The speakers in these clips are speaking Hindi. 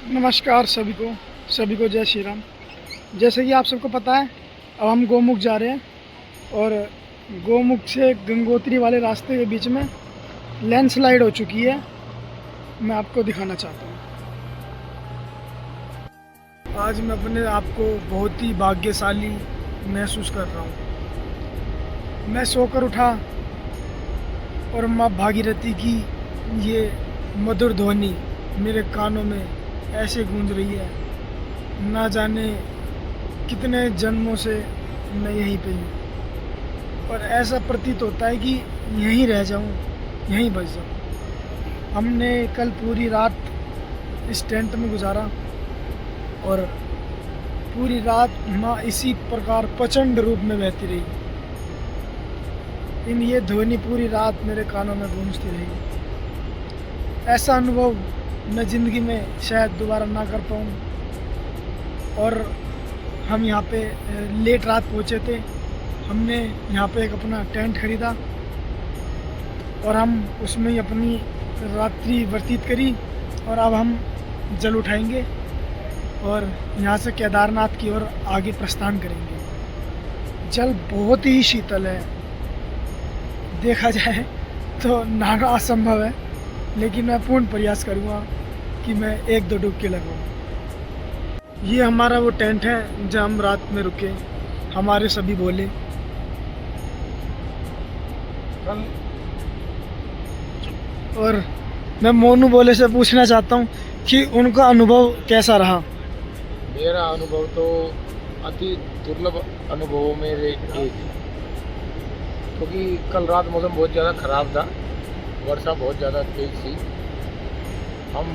नमस्कार सभी को जय श्री राम। जैसे कि आप सबको पता है, अब हम गोमुख जा रहे हैं और गोमुख से गंगोत्री वाले रास्ते के बीच में लैंडस्लाइड हो चुकी है। मैं आपको दिखाना चाहता हूँ। आज मैं अपने आप को बहुत ही भाग्यशाली महसूस कर रहा हूँ। मैं सोकर उठा और माँ भागीरथी की ये मधुर ध्वनि मेरे कानों में ऐसे गूंज रही है, ना जाने कितने जन्मों से मैं यहीं पे हूँ और ऐसा प्रतीत होता है कि यहीं रह जाऊँ, यहीं बस जाऊँ। हमने कल पूरी रात इस टेंट में गुजारा और पूरी रात माँ इसी प्रकार प्रचंड रूप में बहती रही। ये ध्वनि पूरी रात मेरे कानों में गूंजती रही। ऐसा अनुभव मैं ज़िंदगी में शायद दोबारा ना कर पाऊँ। और हम यहाँ पे लेट रात पहुँचे थे। हमने यहाँ पे एक अपना टेंट ख़रीदा और हम उसमें ही अपनी रात्रि व्यतीत करी और अब हम जल उठाएंगे और यहाँ से केदारनाथ की ओर आगे प्रस्थान करेंगे। जल बहुत ही शीतल है, देखा जाए तो नहाना असंभव है, लेकिन मैं पूर्ण प्रयास करूँगा कि मैं एक दो डुबकी लगाऊँ। ये हमारा वो टेंट है जहाँ हम रात में रुके। हमारे सभी बोले और मैं मोनू बोले से पूछना चाहता हूँ कि उनका अनुभव कैसा रहा। मेरा अनुभव तो अति दुर्लभ अनुभवों में एक, क्योंकि कल रात मौसम बहुत ज़्यादा ख़राब था, वर्षा बहुत ज़्यादा तेज थी। हम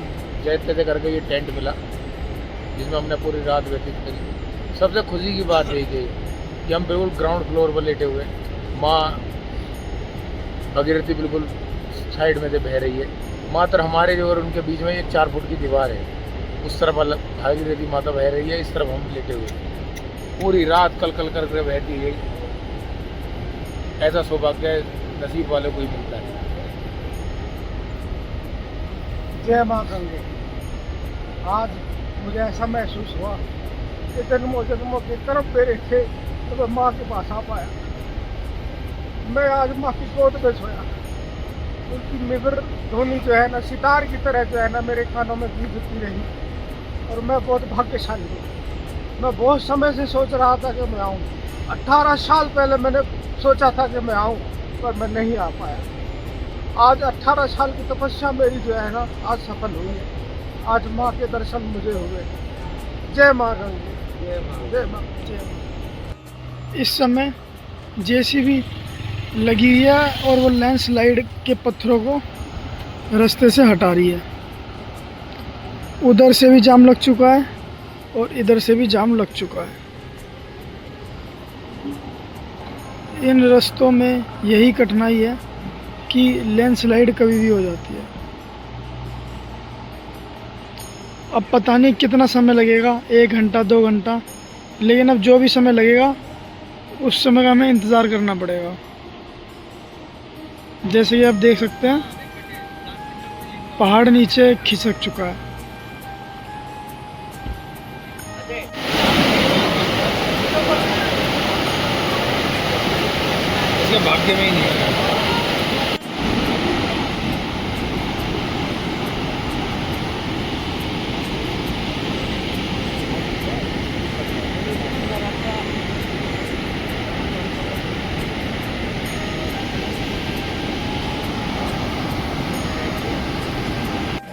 जैसे करके ये टेंट मिला जिसमें हमने पूरी रात व्यतीत करी। सबसे खुशी की बात यही थी कि हम बिल्कुल ग्राउंड फ्लोर पर लेटे हुए, माँ भागीरथी बिल्कुल साइड में से बह रही है। मात्र हमारे और उनके बीच में एक 4 फुट की दीवार है, उस तरफ भागीरथी माता बह रही है, इस तरफ हम लेटे हुए। पूरी रात कल करके बहती गई। ऐसा सौभाग्य नसीब वाले को ही मिलता है। जय माँ गंगे। आज मुझे ऐसा महसूस हुआ कि जन्मों के तरफ मेरे थे तो मैं माँ के पास आ पाया। मैं आज माँ की गोद में सोया। उनकी मधुर ध्वनि जो है ना, सितार की तरह जो है ना, मेरे कानों में गूंजती रही और मैं बहुत भाग्यशाली हूँ। मैं बहुत समय से सोच रहा था कि मैं आऊँ। 18 साल पहले मैंने सोचा था कि मैं आऊँ, पर मैं नहीं आ पाया। आज 18 साल की तपस्या मेरी जो है ना, आज सफल हुई है। आज माँ के दर्शन मुझे हुए। जय माँ गंगे, जय माँ, जय माँ, जय माँ। इस समय जेसीबी लगी हुई है और वो लैंडस्लाइड के पत्थरों को रास्ते से हटा रही है। उधर से भी जाम लग चुका है और इधर से भी जाम लग चुका है। इन रास्तों में यही कठिनाई है कि लैंडस्लाइड कभी भी हो जाती है। अब पता नहीं कितना समय लगेगा, 1 घंटा 2 घंटा, लेकिन अब जो भी समय लगेगा उस समय का हमें इंतज़ार करना पड़ेगा। जैसे कि आप देख सकते हैं, पहाड़ नीचे खिसक चुका है। इसके भाग्य में ही नहीं है।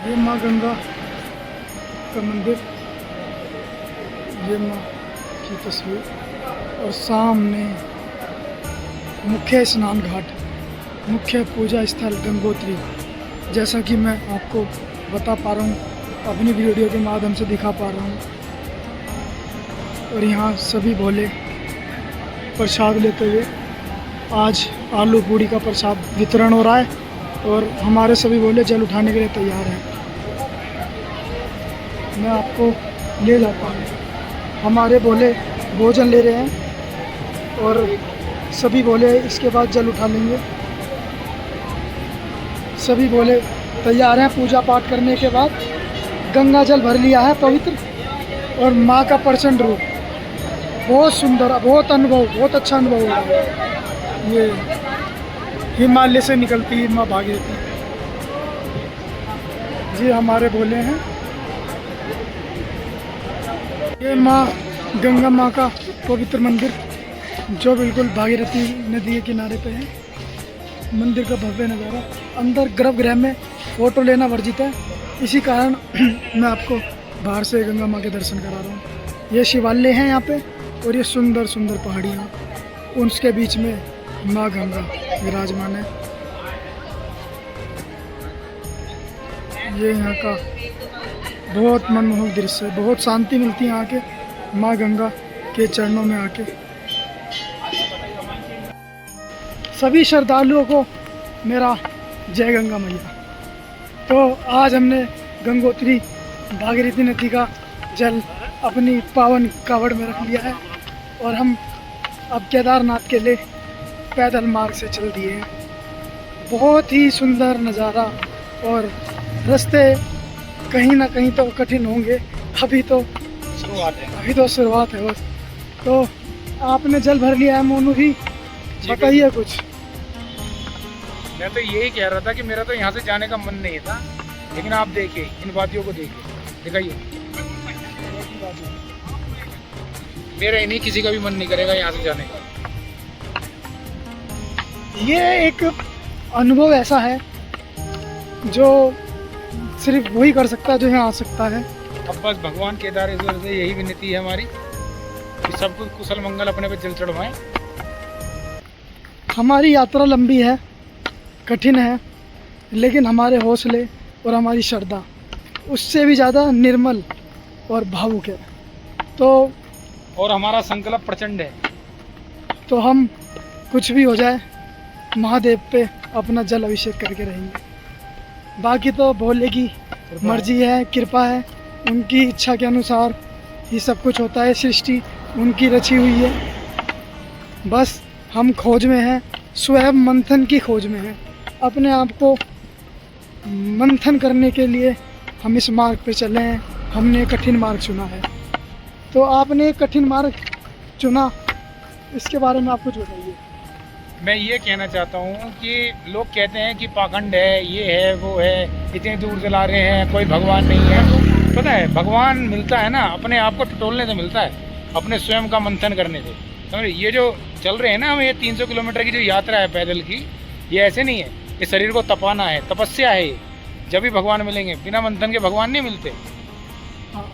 ये माँ गंगा का मंदिर, ये माँ की तस्वीर और सामने मुख्य स्नान घाट, मुख्य पूजा स्थल गंगोत्री। जैसा कि मैं आपको बता पा रहा हूँ, अपनी वीडियो के माध्यम से दिखा पा रहा हूँ। और यहाँ सभी भोले प्रसाद लेते हुए, आज आलू पूड़ी का प्रसाद वितरण हो रहा है और हमारे सभी भोले जल उठाने के लिए तैयार हैं। मैं आपको ले जाता हूँ। हमारे भोले भोजन ले रहे हैं और सभी भोले इसके बाद जल उठा लेंगे। सभी भोले तैयार हैं पूजा पाठ करने के बाद गंगा जल भर लिया है पवित्र, और माँ का प्रचंड रूप बहुत सुंदर, बहुत अनुभव, बहुत अच्छा अनुभव हो रहा है। ये हिमालय से निकलती माँ भागीरथी जी हमारे भोले हैं। ये माँ गंगा माँ का पवित्र मंदिर जो बिल्कुल भागीरथी नदी के किनारे पे है। मंदिर का भव्य नज़ारा, अंदर गर्भगृह में फ़ोटो लेना वर्जित है, इसी कारण मैं आपको बाहर से गंगा माँ के दर्शन करा रहा हूँ। ये शिवालय हैं यहाँ पे, और ये सुंदर सुंदर पहाड़ियाँ, उसके बीच में माँ गंगा विराजमान है। ये यहाँ का बहुत मनमोहक दृश्य है, बहुत शांति मिलती है आके माँ गंगा के चरणों में आके। सभी श्रद्धालुओं को मेरा जय गंगा मैया। तो आज हमने गंगोत्री भागीरथी नदी का जल अपनी पावन कावड़ में रख लिया है, और हम अब केदारनाथ के लिए पैदल मार्ग से चल दिए हैं। बहुत ही सुंदर नज़ारा, और रास्ते कहीं ना कहीं तो कठिन होंगे, अभी तो शुरुआत है बस। तो आपने जल भर लिया है मोनू भी, बताइए कुछ। मैं तो यही कह रहा था कि मेरा तो यहाँ से जाने का मन नहीं था, लेकिन आप देखिए इन वादियों को देखिए, दिखाइए। मेरा ही नहीं, किसी का भी मन नहीं करेगा यहाँ से जाने का। ये एक अनुभव ऐसा है जो सिर्फ वही कर सकता है जो यहाँ आ सकता है। अब बस भगवान केदारेश्वर से यही विनती है हमारी कि सब कुछ कुशल मंगल अपने पे जल चढ़वाएं। हमारी यात्रा लंबी है, कठिन है, लेकिन हमारे हौसले और हमारी श्रद्धा उससे भी ज़्यादा निर्मल और भावुक है। तो और हमारा संकल्प प्रचंड है। तो हम कुछ भी हो जाए महादेव पे अपना जल अभिषेक करके रहेंगे। बाकी तो भोले की मर्जी है, कृपा है, उनकी इच्छा के अनुसार ही सब कुछ होता है। सृष्टि उनकी रची हुई है, बस हम खोज में हैं, स्वयं मंथन की खोज में हैं। अपने आप को मंथन करने के लिए हम इस मार्ग पे चले हैं। हमने कठिन मार्ग चुना है, तो आपने कठिन मार्ग चुना, इसके बारे में आप कुछ बताइए। मैं ये कहना चाहता हूँ कि लोग कहते हैं कि पाखंड है, ये है, वो है, इतनी दूर चला रहे हैं, कोई भगवान नहीं है। पता है भगवान मिलता है ना अपने आप को टटोलने से मिलता है, अपने स्वयं का मंथन करने से। समझ, ये जो चल रहे हैं ना हम, ये 300 किलोमीटर की जो यात्रा है पैदल की, ये ऐसे नहीं है, ये शरीर को तपाना है, तपस्या है ये। जब भी भगवान मिलेंगे, बिना मंथन के भगवान नहीं मिलते। हाँ,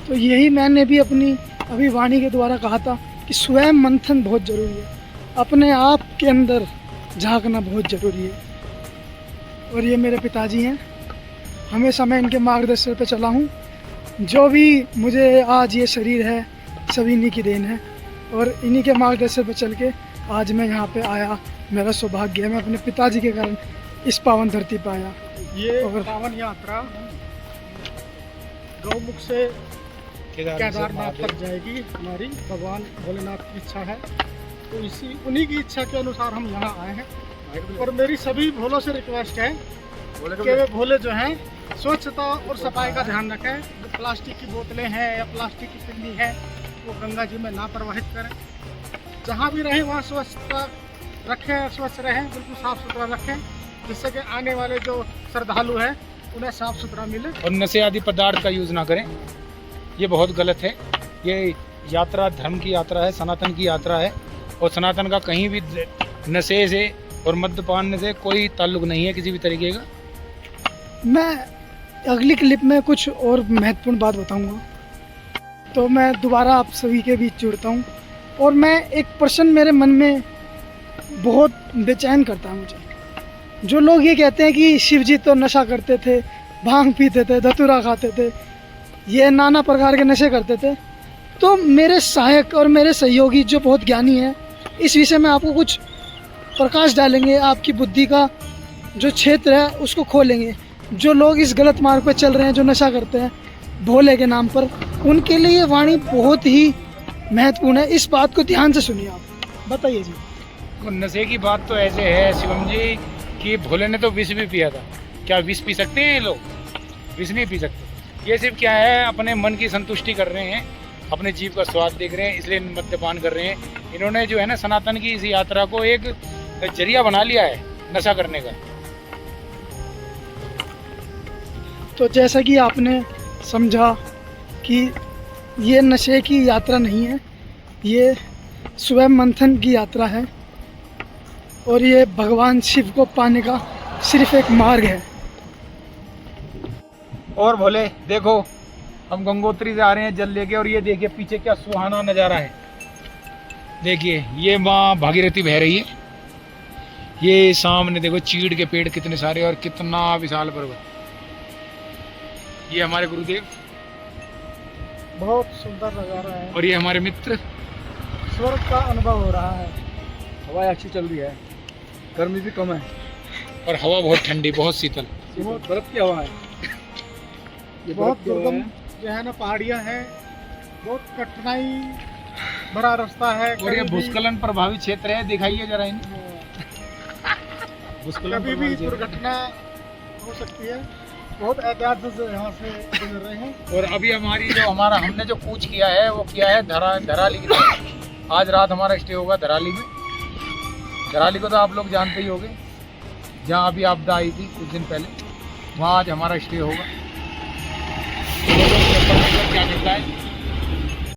तो यही मैंने भी अपनी अभी वाणी के द्वारा कहा था कि स्वयं मंथन बहुत ज़रूरी है, अपने आप के अंदर झांकना बहुत ज़रूरी है। और ये मेरे पिताजी हैं, हमेशा मैं इनके मार्गदर्शन पे चला हूँ। जो भी मुझे आज ये शरीर है, सभी इन्हीं की देन है, और इन्हीं के मार्गदर्शन पे चल के आज मैं यहाँ पे आया। मेरा सौभाग्य है, मैं अपने पिताजी के कारण इस पावन धरती पर आया। ये पावन यात्रा गौमुख से केदारनाथ तक जाएगी हमारी, भगवान भोलेनाथ की इच्छा है, तो इसी उन्हीं की इच्छा के अनुसार हम यहाँ आए हैं। और मेरी सभी भोलों से रिक्वेस्ट है कि वे भोले जो हैं स्वच्छता और सफाई का ध्यान रखें। जो प्लास्टिक की बोतलें हैं या प्लास्टिक की पिल्ली है वो गंगा जी में ना प्रवाहित करें। जहाँ भी रहें वहाँ स्वच्छता रखें, स्वच्छ रहें, बिल्कुल साफ़ सुथरा रखें, जिससे कि आने वाले जो श्रद्धालु हैं उन्हें साफ़ सुथरा मिले। और नशे आदि पदार्थ का यूज़ ना करें, ये बहुत गलत है। ये यात्रा धर्म की यात्रा है, सनातन की यात्रा है, और सनातन का कहीं भी नशे से और मद्यपान से कोई ताल्लुक नहीं है किसी भी तरीके का। मैं अगली क्लिप में कुछ और महत्वपूर्ण बात बताऊंगा, तो मैं दोबारा आप सभी के बीच जुड़ता हूं। और मैं एक प्रश्न मेरे मन में बहुत बेचैन करता है मुझे। जो लोग ये कहते हैं कि शिव जी तो नशा करते थे, भांग पीते थे, धतूरा खाते थे, ये नाना प्रकार के नशे करते थे, तो मेरे सहायक और मेरे सहयोगी जो बहुत ज्ञानी हैं इस विषय में आपको कुछ प्रकाश डालेंगे, आपकी बुद्धि का जो क्षेत्र है उसको खोलेंगे। जो लोग इस गलत मार्ग पर चल रहे हैं, जो नशा करते हैं भोले के नाम पर, उनके लिए ये वाणी बहुत ही महत्वपूर्ण है। इस बात को ध्यान से सुनिए। आप बताइए जी। नशे की बात तो ऐसे है शिवम जी कि भोले ने तो विष भी पिया था। क्या विष पी सकते हैं ये लोग? विष नहीं पी सकते। ये सिर्फ क्या है, अपने मन की संतुष्टि कर रहे हैं, अपने जीव का स्वाद देख रहे हैं, इसलिए मद्यपान कर रहे हैं। इन्होंने जो है ना सनातन की इस यात्रा को एक जरिया बना लिया है नशा करने का। तो जैसा कि आपने समझा कि ये नशे की यात्रा नहीं है, ये स्वयं मंथन की यात्रा है और ये भगवान शिव को पाने का सिर्फ एक मार्ग है। और भोले देखो, हम गंगोत्री से आ रहे हैं जल लेके, और ये देखिए पीछे क्या सुहाना नज़ारा है। देखिए ये माँ भागीरथी बह रही है, ये सामने देखो चीड़ के पेड़ कितने सारे और कितना विशाल पर्वत। ये हमारे गुरुदेव, बहुत सुंदर नज़ारा है और ये हमारे मित्र। स्वर्ग का अनुभव हो रहा है। हवा अच्छी चल रही है, गर्मी भी कम है और हवा बहुत ठंडी, बहुत शीतल। बहुत बर्फ की हवा है। ये बहुत बर्फ की हवा दुर्गम है। जो है ना पहाड़ियाँ हैं, बहुत कठिनाई भरा रास्ता है। और ये भूस्खलन प्रभावित क्षेत्र है, दिखाइए जरा इन्हें। भूस्खलन कभी भी प्रभावित क्षेत्र। दुर्घटना हो सकती है। बहुत एहतियात से यहाँ से गुजर रहे हैं। और अभी हमने जो कूच किया है वो किया है धराली की तरफ। आज रात हमारा स्टे होगा धराली में। धराली को तो आप लोग जानते ही होंगे, जहाँ अभी आपदा आई थी कुछ दिन पहले, वहाँ आज हमारा स्टे होगा। क्या करता है